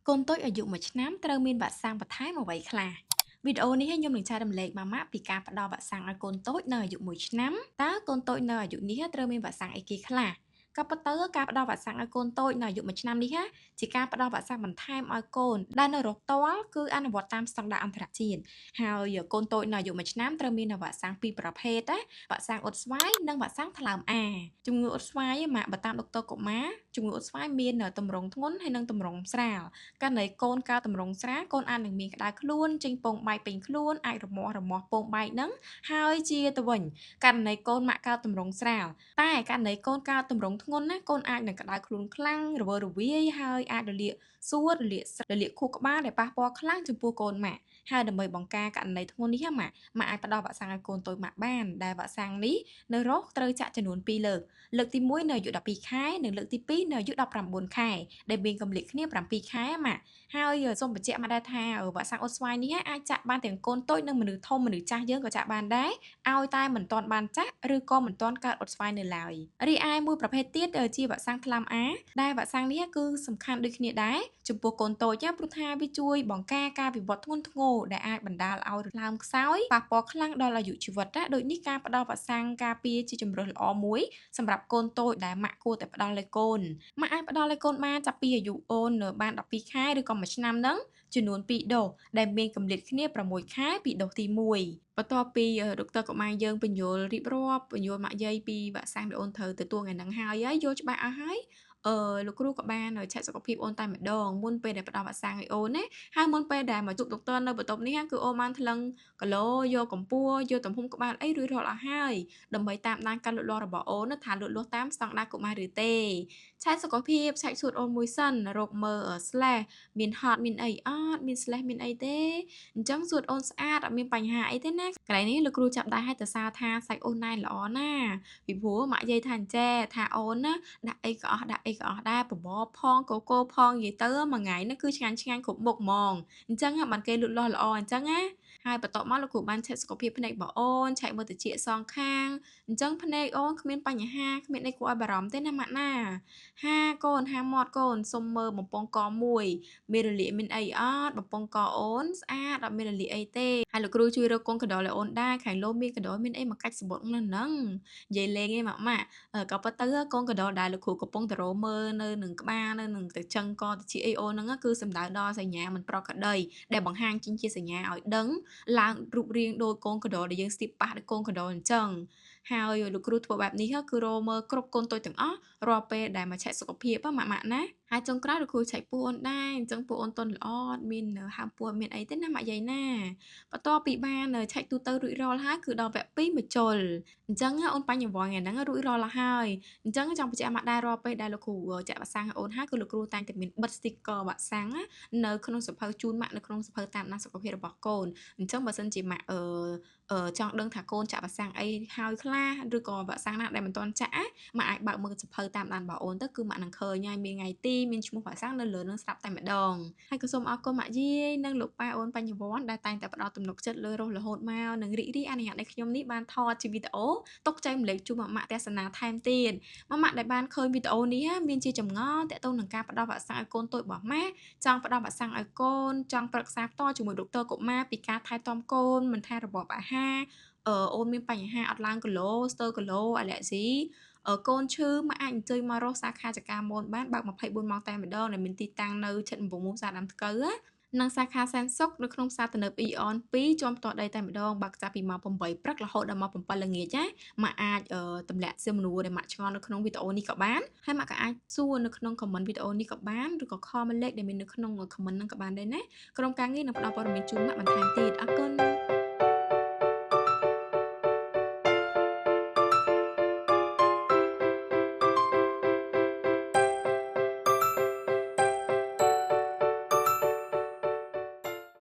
កូនតូចអាយុ1ឆ្នាំត្រូវមានវ៉ាក់សាំងបន្ថែមអ្វីខ្លះវីដេអូនេះខ្ញុំនឹងចែករំលែកម៉ាម៉ាពីការផ្ដល់វ៉ាក់សាំងឲ្យកូនតូចនៅអាយុ1ឆ្នាំតើកូនតូចនៅអាយុនេះត្រូវមានវ៉ាក់សាំងអីគេខ្លះក៏ប៉ុន្តែការផ្ដល់វ៉ាក់សាំងឲ្យកូនតូចនៅអាយុ1ឆ្នាំនេះជាការផ្ដល់វ៉ាក់សាំងបន្ថែមឲ្យកូនដែលនៅរកតលគឺអនុវត្តតាមស្តង់ដារអន្តរជាតិហើយកូនតូចនៅអាយុ1ឆ្នាំត្រូវមានវ៉ាក់សាំងពីរប្រភេទណាវ៉ាក់សាំងអ៊ុតស្វាយនិងវ៉ាក់សាំងថ្លើមអាជំងឺអ៊ុតស្វាយម៉ាក់បើតាមដុកទ័រកុមារជំងឺអ៊ុតស្វាយមានទម្រង់ធ្ងន់ហើយនិងទម្រង់ស្រាល ករណីកូនកើតតម្រងស្រាលកូនអាចនឹងមានក្តៅខ្លួនចេញពងបែកពេញខ្លួនអាចរមាស់ពងបែកហ្នឹងហើយជាទៅវិញករណីកូនម៉ាក់កើតតម្រងស្រាលតែករណីកូនកើតតម្រងធ្ងន់ណាកូនអាចនឹងក្តៅខ្លួនខ្លាំងរវើរវាយហើយអាចរលាកសួររលាកខួរក្បាលដែលប៉ះពាល់ខ្លាំងចំពោះកូនម៉ាក់ហើយដើម្បីបង្ការករណីធ្ងន់នេះម៉ាក់អាចផ្ដល់វ៉ាក់សាំងឲ្យកូនតូចម៉ាក់បានដែលវ៉ាក់សាំងនេះនៅរកត្រូវចាក់ចំនួន2លើកលើកទី1នៅអាយុ12ខែនិងលើកទី2នៅអាយុ19ខែដែលមានកម្រិតគ្នា7ខែម៉ាក់ ហើយសូមបញ្ជាក់មកដែរថាវ៉ាក់សាំងអ៊ុតស្វាយនេះអាចចាក់បានទាំងកូនតូចនិងមនុស្សធំមនុស្សចាស់យើងក៏ចាក់បានដែរឲ្យតែមិនទាន់បានចាក់ឬក៏មិនទាន់កើតអ៊ុតស្វាយនៅឡើយរីឯមួយប្រភេទទៀតជាវ៉ាក់សាំងថ្លើមអាដែលវ៉ាក់សាំងនេះគឺសំខាន់ដូចគ្នាដែរចំពោះកូនតូចព្រោះថាវាជួយបង្ការការវិវត្តធ្ងន់ធ្ងរដែលអាចបណ្ដាលឲ្យថ្លើមខ្សោយប៉ះពាល់ខ្លាំងដល់អាយុជីវិតណាដូចនេះការផ្ដល់វ៉ាក់សាំងការពារជាជំរើសល្អមួយសម្រាប់កូនតូចដែលម៉ាក់គួរតែផ្ដល់ឲ្យកូនម៉ាក់អាចផ្ដល់ឲ្យកូនបានចាប់ពីអាយុអូនបាន12ខែឬក៏1ឆ្នាំហ្នឹង ចំនួន2ដូសដែលមានកម្រិតគ្នា6ខែពីដូសទី1បន្ទាប់ពីដុកទ័រកុមារយើងបញ្យល់រៀបរាប់បញ្យល់ម៉ាក់យាយពីវ៉ាក់សាំងដែលអូនត្រូវទទួលថ្ងៃហ្នឹងហើយយល់ច្បាស់អស់ហើយលោកគ្រូក៏បានឆែកសុខភាពអូនតែម្ដងមុនពេលដែលផ្ដល់វ៉ាក់សាំងឲ្យអូនណាហើយមុនពេលដែលមកជួបដុកទ័រនៅបន្ទប់នេះគឺអូនបានថ្លឹងគីឡូយកកម្ពស់យកទំហំក្បាលអីរួចរាល់អស់ហើយដើម្បីតាមដានការលូតលាស់របស់អូនថាលូតលាស់តាមស្តង់ដារកុមារឬទេឆែកសុខភាពឆែកសួតអូនមួយសិនរកមើល slash មានហត់មានអីអត់មាន slash មានអីទេអញ្ចឹងសួតអូនស្អាតអត់មានបញ្ហាអីទេណាកន្លែងនេះលោកគ្រូចាប់ដៃឲ្យទៅសារថាសាច់អូនណែនល្អណាពីព្រោះម៉ាក់យាយថាអញ្ចេះថាអូនណាដាក់អីក៏អស់ដាក់អីក៏អស់ដែរបបរផងកូកូផងនិយាយទៅមួយថ្ងៃហ្នឹងគឺឆ្ងាញ់គ្រប់មុខហ្មងអញ្ចឹងបានគេលូតលាស់ល្អអញ្ចឹងណាហើយបន្ទាប់មកលោកគ្រូបានឆែកសុខភាពភ្នែករបស់អូនឆែកមើលត្រចៀកសងខាងអញ្ចឹងភ្នែកអូនគ្មានបញ្ហាគ្មានអីគួរឲ្យបារម្ភទេណាម៉ាក់ណាហាកូនហាមាត់កូនសុំមើលបំពង់កមួយមានរលាកមានអីអត់បំពង់កអូនស្អាតអត់មានរលាកអីទេហើយលោកគ្រូជួយរកកូនកណ្ដុរឲ្យអូនដែរខាងលោមានកណ្ដុរមានអីមកកាច់សបុកនៅហ្នឹងនិយាយលេងឯងម៉ាក់ក៏ប៉ុន្តែកូនកណ្ដុរដែលលោកគ្រូកំពុងតែរមើលនៅនឹងក្បាលនៅនឹងទៅចឹងកតិចអីអូនហ្នឹងគឺសំដៅដល់សញ្ញាមិនប្រក្រតីដែលបង្ហាញចេញជាសញ្ញាឲ្យដឹងឡើងរូបរាងដូចកូនកណ្ដុរដែលយើងស្ទាបប៉ះដូចកូនកណ្ដុរអញ្ចឹងហើយលោកគ្រូធ្វើបែបនេះគឺរមើលគ្រប់កូនតូចទាំងអស់រាល់ពេលដែលមកឆែកសុខភាពម៉ាក់ណាហើយចុងក្រោយលោកគ្រូឆែកពោះអូនដែរអញ្ចឹងពោះអូនទន់ល្អអត់មានហើមពោះអត់មានអីទេណាម៉ាក់យាយណាបន្ទាប់ពីបានឆែកទូទៅរួចរាល់ហើយគឺដល់វគ្គ2មកជុលអញ្ចឹងអូនបញ្ញវន្តថ្ងៃហ្នឹងរួចរាល់ហើយអញ្ចឹងចង់បញ្ជាក់ម៉ាក់ដែររាល់ពេលដែលលោកគ្រូចាក់វ៉ាក់សាំងឲ្យអូនហើយគឺលោកគ្រូតែងតែមានបិទ sticker វ៉ាក់សាំងនៅក្នុងសៀវភៅជូនម៉ាក់នៅក្នុងសៀវភៅតាមដានសុខភាពរបស់កូនអញ្ចឹងបើសិនជាម៉ាក់ចង់ដឹងថាកូនចាក់វ៉ាក់សាំងអីហើយខ្លះឬក៏វ៉ាក់សាំងណាដែលមិនទាន់ចាក់ម៉ាក់អាចបើកមើលសៀវភៅតាមដានរបស់អូនទៅគឺម៉ាក់នឹងឃើញហើយមានថ្ងៃទីមានឈ្មោះវ៉ាក់សាំងនៅលើនឹងស្រាប់តែម្ដងហើយក៏សូមអរគុណម៉ាក់យាយនិងលោកប៉ាអូនបញ្ញវន្តដែលតែងតែផ្ដល់ទំនុកចិត្តលើរស់រហូតមកនិងរីករាយអនុញ្ញាតឲ្យខ្ញុំនេះបានថតជាវីដេអូទុកចែកម្លែកជូនម៉ាក់ទស្សនាថែមទៀតម៉ាក់ដែលបានឃើញវីដេអូនេះមានជាចម្ងល់តាក់ទងនឹងការផ្ដល់វ៉ាក់សាំងឲ្យកូនតូចរបស់ម៉ាក់ចង់ផ្ដល់វ៉ាក់សាំងឲ្យកូនចង់ប្រឹក្សាផ្ទាល់ជាមួយដុកទ័រកុមារពីការថែទាំកូនមិនថារបបអាហារអូនមានបញ្ហាអត់ឡើងគីឡូស្ទើរគីឡូអាឡែហ្ស៊ីកូនឈឺមកអាចអញ្ជើញមករកសាខាចកាមូនបានបើក24ម៉ោងតែម្ដងដែលមានទីតាំងនៅជិតដំបងមុំផ្សារដើមថ្កូវនិងសាខាសែនសុខនៅក្នុងផ្សារទំនើប Eon 2ជាប់ផ្ទាល់ដីតែម្ដងបើកចាប់ពីម៉ោង8ព្រឹករហូតដល់ម៉ោង7ល្ងាចណាម៉ាក់អាចទម្លាក់សំណួរដែលម៉ាក់ឆ្ងល់នៅក្នុងវីដេអូនេះក៏បានហើយម៉ាក់ក៏អាចសួរនៅក្នុង comment វីដេអូនេះក៏បានឬក៏ខមលេខដែលមាននៅក្នុង comment ហ្នឹងក៏បានដែរណាក្រុមការងារនឹងផ្ដល់ព័ត៌មានជូនម៉ាក់បន្ថែមទៀតអរគុណ